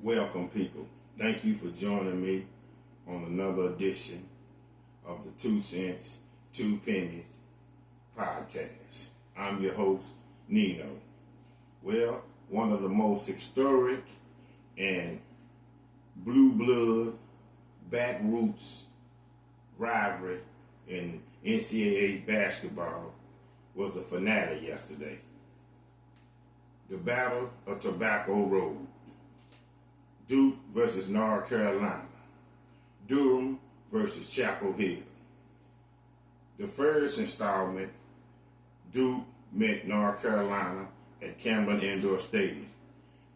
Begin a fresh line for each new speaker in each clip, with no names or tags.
Welcome, people. Thank you for joining me on another edition of the 2 Cents, 2 Pennies podcast. I'm your host, Nino. Well, one of the most historic and blue blood backroots rivalry in NCAA basketball was the finale yesterday. The Battle of Tobacco Road. Duke versus North Carolina. Durham versus Chapel Hill. The first installment, Duke met North Carolina at Campbell Indoor Stadium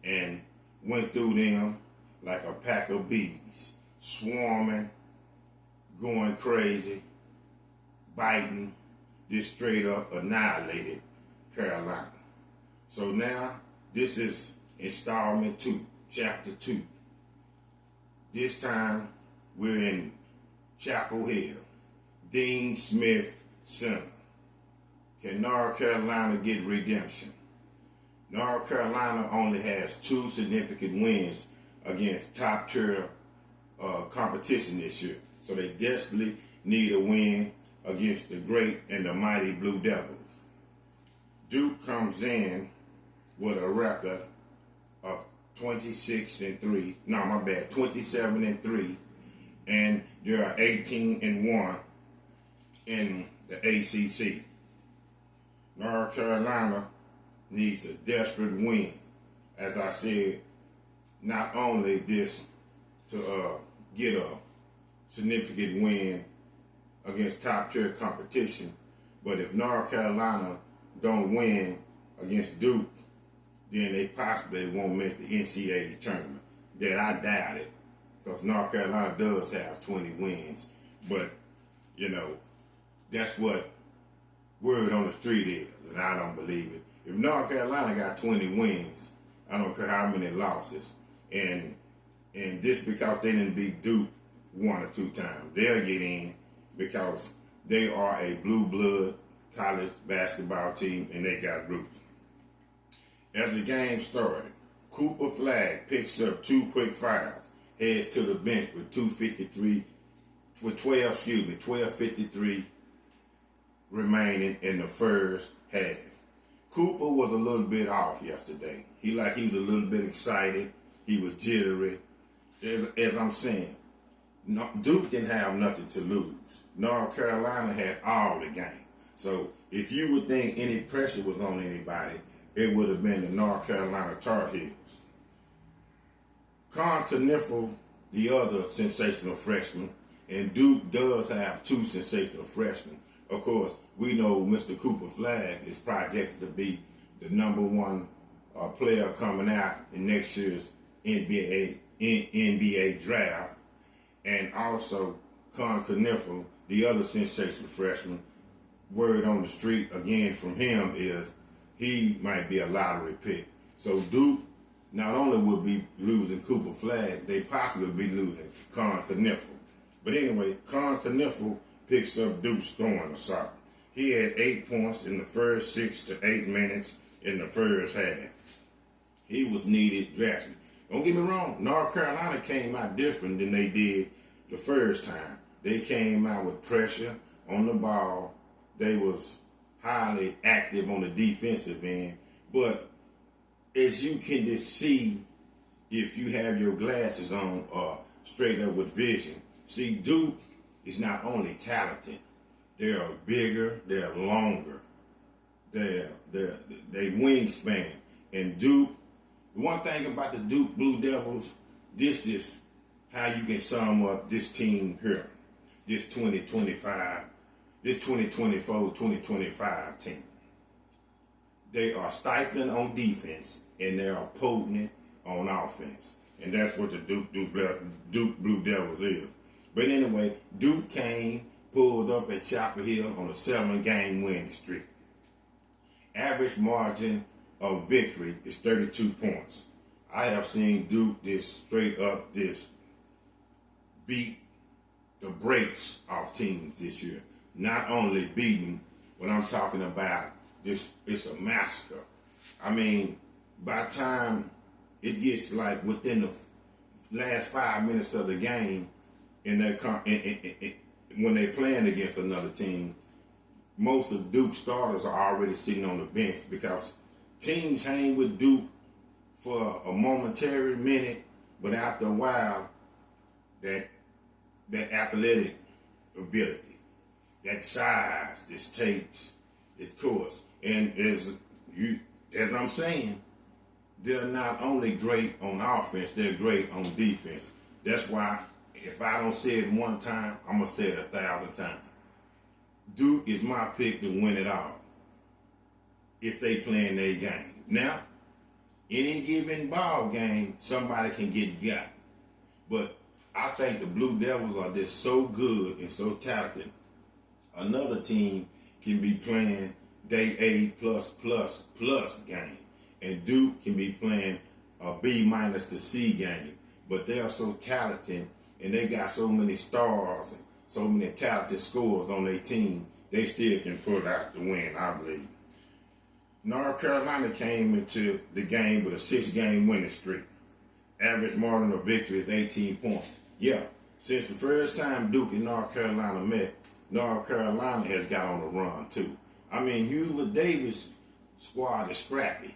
and went through them like a pack of bees, swarming, going crazy, biting, just straight up annihilated Carolina. So now, this is installment 2. Chapter 2. This time, we're in Chapel Hill, Dean Smith Center. Can North Carolina get redemption? North Carolina only has 2 significant wins against top-tier competition this year. So they desperately need a win against the great and the mighty Blue Devils. Duke comes in with a record of 27-3, and there are 18-1 in the ACC. North Carolina needs a desperate win. As I said, not only this to get a significant win against top-tier competition, but if North Carolina don't win against Duke, then they possibly won't make the NCAA tournament. That I doubt it, because North Carolina does have 20 wins. But, that's what word on the street is, and I don't believe it. If North Carolina got 20 wins, I don't care how many losses, and this because they didn't beat Duke 1 or 2 times. They'll get in because they are a blue blood college basketball team, and they got roots. As the game started, Flagg picks up 2 quick fouls, heads to the bench with 12:53 remaining in the first half. Cooper was a little bit off yesterday. He was a little bit excited. He was jittery. As I'm saying, Duke didn't have nothing to lose. North Carolina had all the game. So if you would think any pressure was on anybody, it would have been the North Carolina Tar Heels. Kneuffel, the other sensational freshman, and Duke does have 2 sensational freshmen. Of course, we know Mr. Flagg is projected to be the number 1 player coming out in next year's NBA draft. And also, Kneuffel, the other sensational freshman, word on the street again from him is he might be a lottery pick. So Duke not only will be losing Flagg, they possibly will be losing Kneuffel. But anyway, Kneuffel picks up Duke's scoring assault. He had 8 points in the first 6 to 8 minutes in the first half. He was needed drastically. Don't get me wrong, North Carolina came out different than they did the first time. They came out with pressure on the ball. They was highly active on the defensive end, but as you can just see if you have your glasses on or straight up with vision, see Duke is not only talented, they are bigger, they're longer, they wingspan. And Duke, the one thing about the Duke Blue Devils, this is how you can sum up this team here, this 2024-2025 team. They are stifling on defense, and they are potent on offense. And that's what the Duke Blue Devils is. But anyway, Duke pulled up at Chapel Hill on a 7-game winning streak. Average margin of victory is 32 points. I have seen Duke straight up beat the brakes off teams this year. Not only beating, when I'm talking about this, it's a massacre. I mean, by the time it gets like within the last 5 minutes of the game, in their when they're playing against another team, most of Duke's starters are already sitting on the bench because teams hang with Duke for a momentary minute, but after a while, that athletic ability, that size, this takes its course. And as I'm saying, they're not only great on offense, they're great on defense. That's why if I don't say it one time, I'm going to say it 1,000 times. Duke is my pick to win it all if they play in their game. Now, any given ball game, somebody can get got. But I think the Blue Devils are just so good and so talented. Another team can be playing their A++ game, and Duke can be playing a B- to C game. But they are so talented, and they got so many stars and so many talented scorers on their team, they still can pull out the win, I believe. North Carolina came into the game with a 6-game winning streak. Average margin of victory is 18 points. Yeah, since the first time Duke and North Carolina met, North Carolina has got on a run too. I mean, Hubert Davis' squad is scrappy.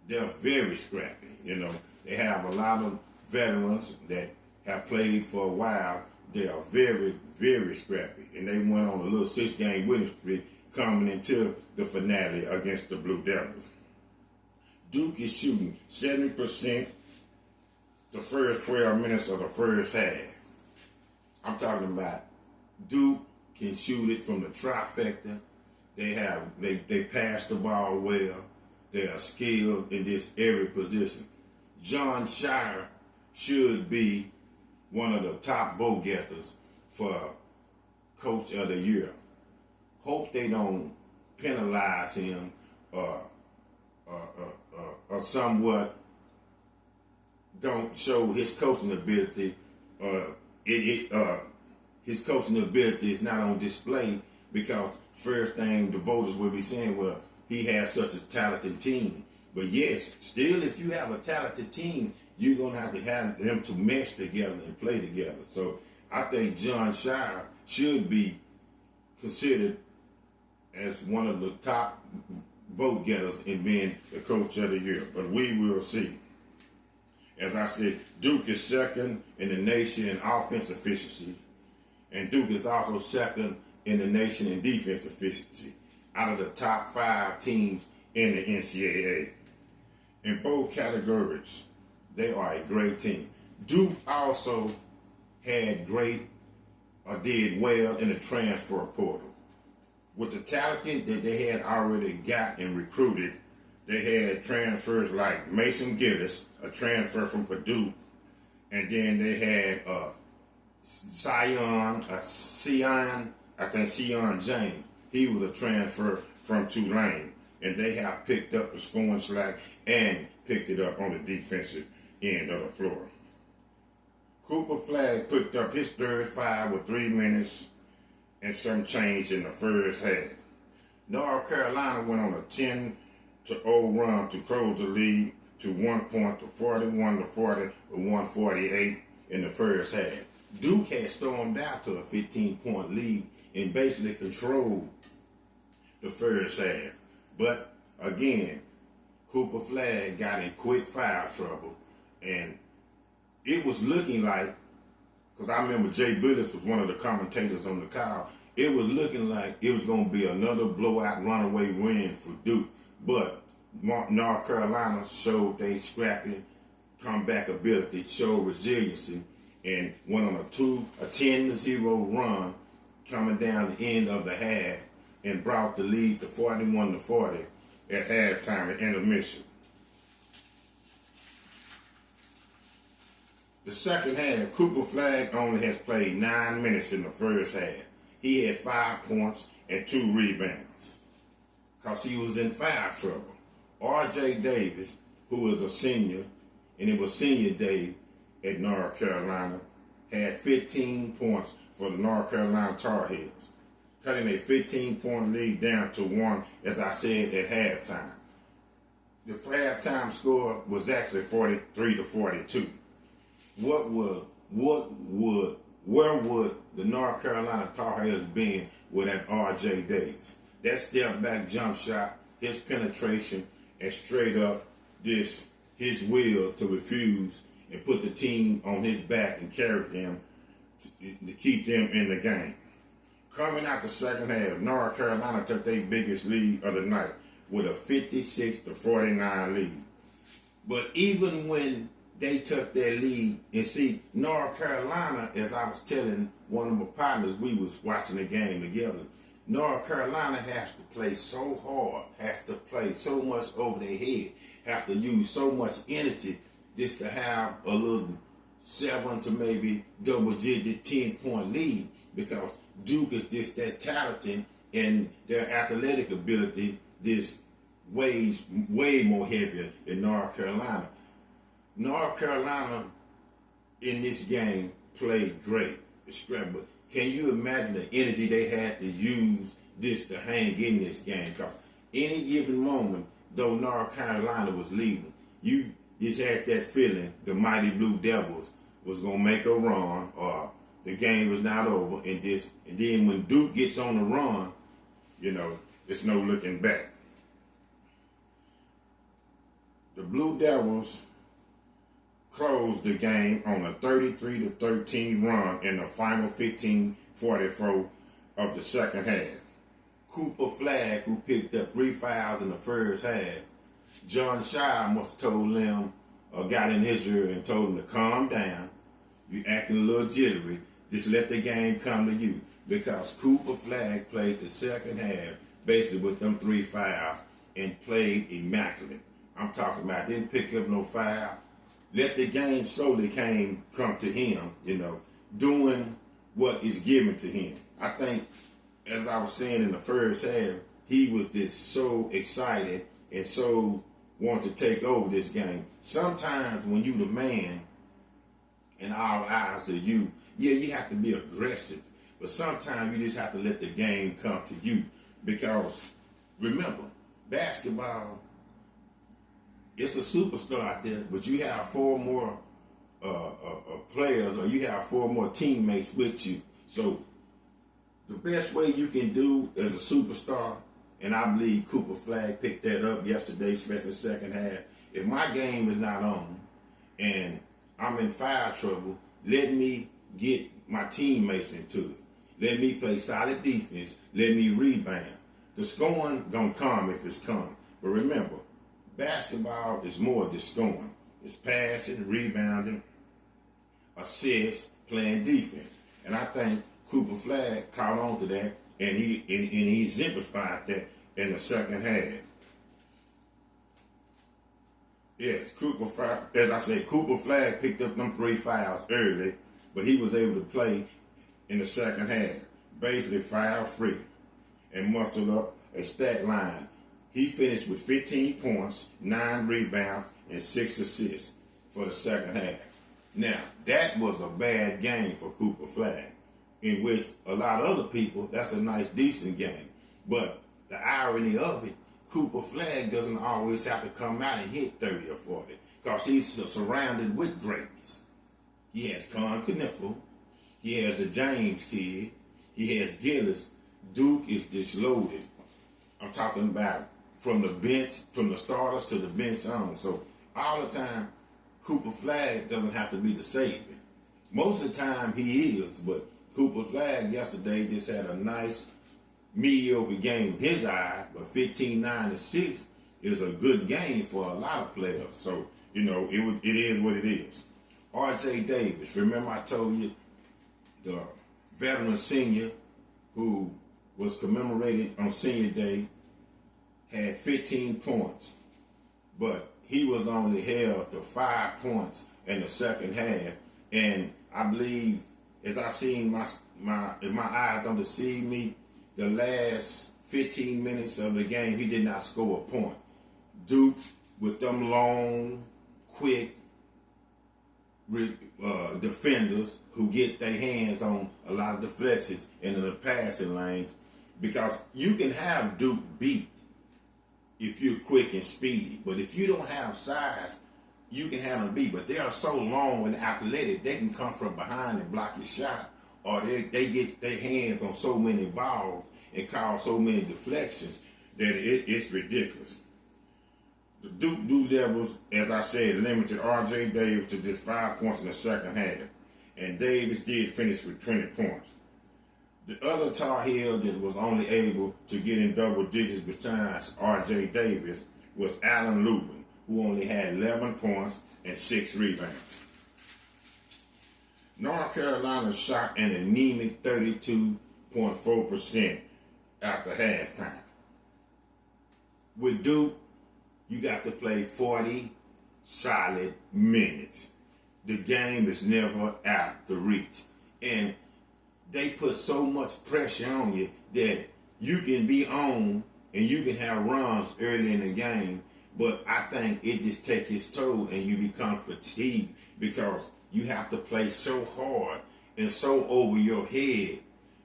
They're very scrappy. You know, they have a lot of veterans that have played for a while. They are very, very scrappy. And they went on a little 6-game winning streak coming into the finale against the Blue Devils. Duke is shooting 70% the first 12 minutes of the first half. I'm talking about Duke can shoot it from the trifecta. They pass the ball well. They are skilled in this every position. John Scheyer should be one of the top vote getters for Coach of the Year. Hope they don't penalize him or somewhat don't show his coaching ability. His coaching ability is not on display because first thing the voters will be saying, well, he has such a talented team. But yes, still, if you have a talented team, you're going to have them to mesh together and play together. So I think John Scheyer should be considered as one of the top vote getters in being the Coach of the Year. But we will see. As I said, Duke is second in the nation in offense efficiency, and Duke is also second in the nation in defense efficiency out of the top 5 teams in the NCAA. In both categories, they are a great team. Duke also did well in the transfer portal. With the talent that they had already got and recruited, they had transfers like Mason Gillis, a transfer from Purdue, and then they had Sion James. He was a transfer from Tulane, and they have picked up the scoring slack and picked it up on the defensive end of the floor. Cooper Flagg picked up his third 5 with 3 minutes and some change in the first half. North Carolina went on a 10-0 run to close the lead to 1 point to 41-40 with 1:48 in the first half. Duke had stormed out to a 15-point lead and basically controlled the first half. But again, Cooper Flagg got in quick foul trouble, and it was looking like, because I remember Jay Billis was one of the commentators on the call, it was looking like it was going to be another blowout runaway win for Duke. But North Carolina showed their scrappy comeback ability, showed resiliency, and went on a 10-0 run coming down the end of the half and brought the lead to 41-40 at halftime and intermission. The second half, Cooper Flagg only has played 9 minutes in the first half. He had 5 points and 2 rebounds because he was in foul trouble. R.J. Davis, who was a senior, and it was senior day at North Carolina, had 15 points for the North Carolina Tar Heels, cutting a 15-point lead down to 1, as I said, at halftime. The halftime score was actually 43-42. where would the North Carolina Tar Heels been without R.J. Davis? That step back jump shot, his penetration, and straight up his will to refuse and put the team on his back and carry them to keep them in the game. Coming out the second half, North Carolina took their biggest lead of the night with a 56-49 lead. But even when they took their lead, and see, North Carolina, as I was telling one of my partners, we was watching the game together, North Carolina has to play so hard, has to play so much over their head, have to use so much energy just to have a little 7 to maybe double-digit 10-point lead, because Duke is just that talented and their athletic ability this weighs way more heavier than North Carolina. North Carolina in this game played great. But can you imagine the energy they had to use this to hang in this game? Because any given moment, though North Carolina was leading, you just had that feeling the mighty Blue Devils was going to make a run, or the game was not over. And then when Duke gets on the run, it's no looking back. The Blue Devils closed the game on a 33-13 run in the final 15:44 of the second half. Cooper Flagg, who picked up 3 fouls in the first half, John Scheyer must have told him, or got in his ear and told him to calm down. You acting a little jittery. Just let the game come to you. Because Cooper Flagg played the second half basically with them 3 fouls and played immaculate. I'm talking about didn't pick up no foul. Let the game slowly come to him, doing what is given to him. I think, as I was saying in the first half, he was just so excited and so want to take over this game. Sometimes when you the man and our eyes are you, you have to be aggressive. But sometimes you just have to let the game come to you. Because, remember, basketball, it's a superstar out there, but you have 4 more players, or you have 4 more teammates with you. So the best way you can do as a superstar, and I believe Cooper Flagg picked that up yesterday, especially second half, if my game is not on and I'm in foul trouble, let me get my teammates into it. Let me play solid defense. Let me rebound. The scoring gonna come if it's come. But remember, basketball is more than scoring. It's passing, rebounding, assists, playing defense. And I think Cooper Flagg caught on to that, and he exemplified that in the second half. Yes, Cooper Flagg picked up them 3 fouls early, but he was able to play in the second half, basically foul-free, and mustered up a stat line. He finished with 15 points, 9 rebounds, and 6 assists for the second half. Now, that was a bad game for Cooper Flagg, in which a lot of other people, that's a nice, decent game. But the irony of it, Cooper Flagg doesn't always have to come out and hit 30 or 40, because he's surrounded with greatness. He has Kneuffel, he has the James kid, he has Gillis. Duke is disloaded. I'm talking about from the bench, from the starters to the bench on. So all the time, Cooper Flagg doesn't have to be the savior. Most of the time he is, but Cooper Flagg yesterday just had a nice, mediocre game in his eye, but 15-9-6 is a good game for a lot of players. So, it is what it is. R.J. Davis, remember I told you the veteran senior who was commemorated on Senior Day had 15 points, but he was only held to 5 points in the second half. And I believe, as I seen if my eyes don't deceive me, the last 15 minutes of the game, he did not score a point. Duke, with them long, quick defenders who get their hands on a lot of deflections into the passing lanes, because you can have Duke beat if you're quick and speedy. But if you don't have size you can have them beat, but they are so long and athletic, they can come from behind and block your shot, or they get their hands on so many balls and cause so many deflections that it's ridiculous. The Duke Blue Devils, as I said, limited R.J. Davis to just 5 points in the second half, and Davis did finish with 20 points. The other Tar Heel that was only able to get in double digits besides R.J. Davis was Allen Lubin, who only had 11 points and 6 rebounds. North Carolina shot an anemic 32.4% after halftime. With Duke, you got to play 40 solid minutes. The game is never out the reach. And they put so much pressure on you that you can be on and you can have runs early in the game, but I think it just takes its toll and you become fatigued because you have to play so hard and so over your head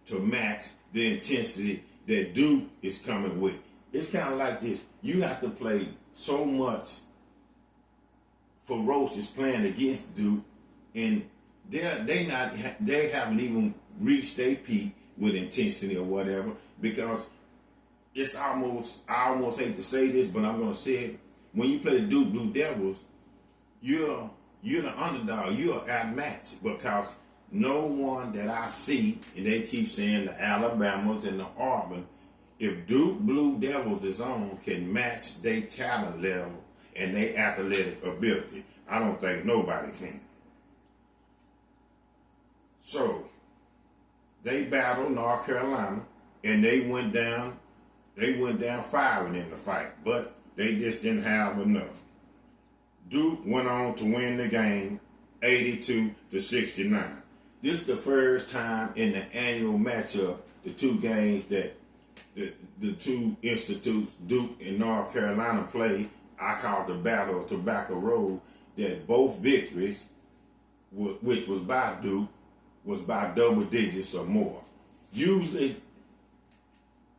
to match the intensity that Duke is coming with. It's kind of like this. You have to play so much ferocious playing against Duke, and they haven't even reached their peak with intensity or whatever, because it's almost, I almost hate to say this, but I'm going to say it. When you play the Duke Blue Devils, you're the underdog. You're outmatched because no one that I see, and they keep saying the Alabamas and the Auburn, if Duke Blue Devils is on, can match their talent level and their athletic ability, I don't think nobody can. So they battled North Carolina, and they went down firing in the fight, but they just didn't have enough. Duke went on to win the game 82-69. This is the first time in the annual matchup, the two games that the two institutes, Duke and North Carolina, played. I call the Battle of Tobacco Road, that both victories, which was by Duke, was by double digits or more. Usually,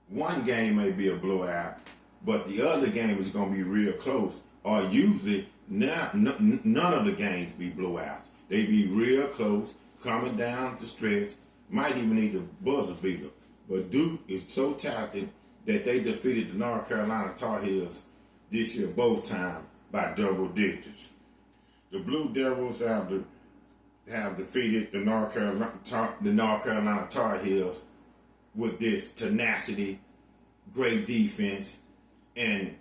one game may be a blowout, but the other game is going to be real close. Or usually, none of the games be blowouts. They be real close, coming down the stretch, might even need a buzzer beater. But Duke is so talented that they defeated the North Carolina Tar Heels this year both times by double digits. The Blue Devils have defeated the North Carolina Tar Heels with this tenacity, great defense, and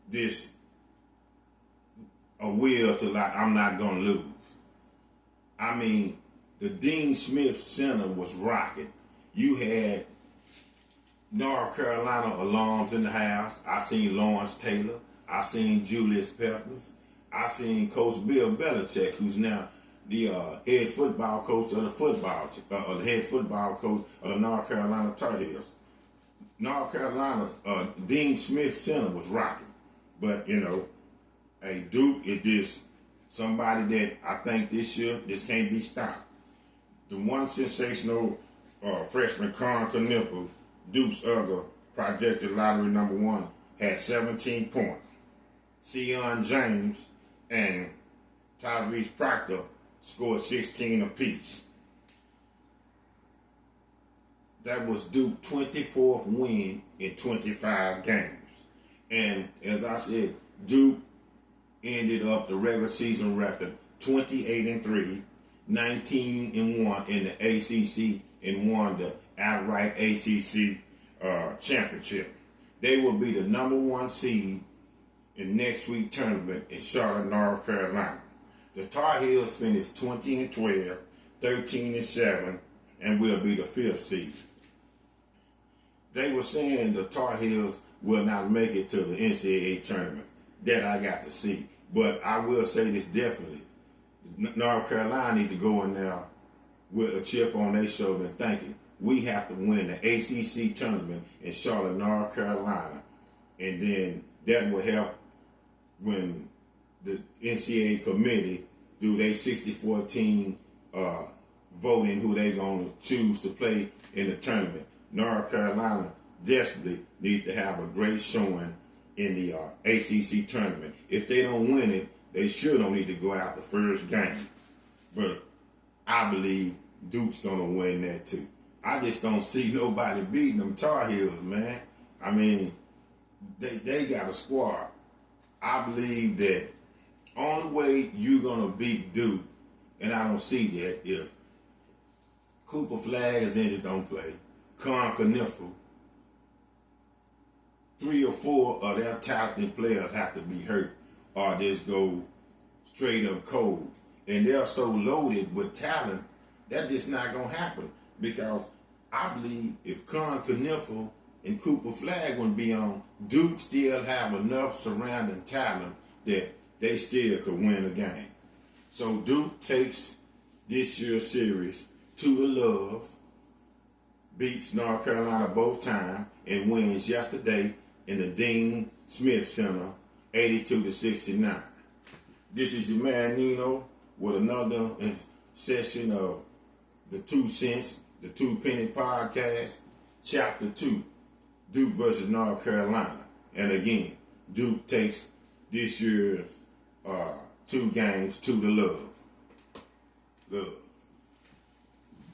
this a will to, like, I'm not going to lose. I mean, the Dean Smith Center was rocking. You had North Carolina alums in the house. I seen Lawrence Taylor. I seen Julius Peppers. I seen Coach Bill Belichick, who's now the head football coach of the head football coach of the North Carolina Tar Heels. North Carolina, Dean Smith Center was rocking. But, hey, Duke is just somebody that I think this year, this can't be stopped. The one sensational freshman, Kneuffel, Duke's other projected lottery number 1, had 17 points. Sion James and Tyrese Proctor scored 16 apiece. That was Duke's 24th win in 25 games. And as I said, Duke ended up the regular season record 28-3, 19-1 in the ACC, and won the outright ACC championship. They will be the number 1 seed in next week's tournament in Charlotte, North Carolina. The Tar Heels finished 20-12, 13-7, and will be the 5th seed. They were saying the Tar Heels will not make it to the NCAA tournament. That I got to see. But I will say this definitely. North Carolina need to go in there with a chip on their shoulder and thinking, we have to win the ACC tournament in Charlotte, North Carolina. And then that will help when the NCAA committee do their 64-team voting who they going to choose to play in the tournament. North Carolina desperately needs to have a great showing in the ACC tournament. If they don't win it, They sure don't need to go out the first game. But I believe Duke's going to win that too. I just don't see nobody beating them Tar Heels, man. I mean, they got a squad. I believe that only way you're going to beat Duke, and I don't see that, if Cooper Flagg is injured, don't play, Kneuffel, 3 or 4 of their talented players have to be hurt or just go straight up cold. And they're so loaded with talent, that just not going to happen. Because I believe if Kneuffel and Cooper Flagg wouldn't be on, Duke still have enough surrounding talent that they still could win a game. So Duke takes this year's series to the love, beats North Carolina both times, and wins yesterday in the Dean Smith Center, 82-69. This is your man Nino with another session of the 2 Cents, the 2 Penny Podcast, Chapter 2, Duke versus North Carolina. And again, Duke takes this year's 2 games to the love. Love.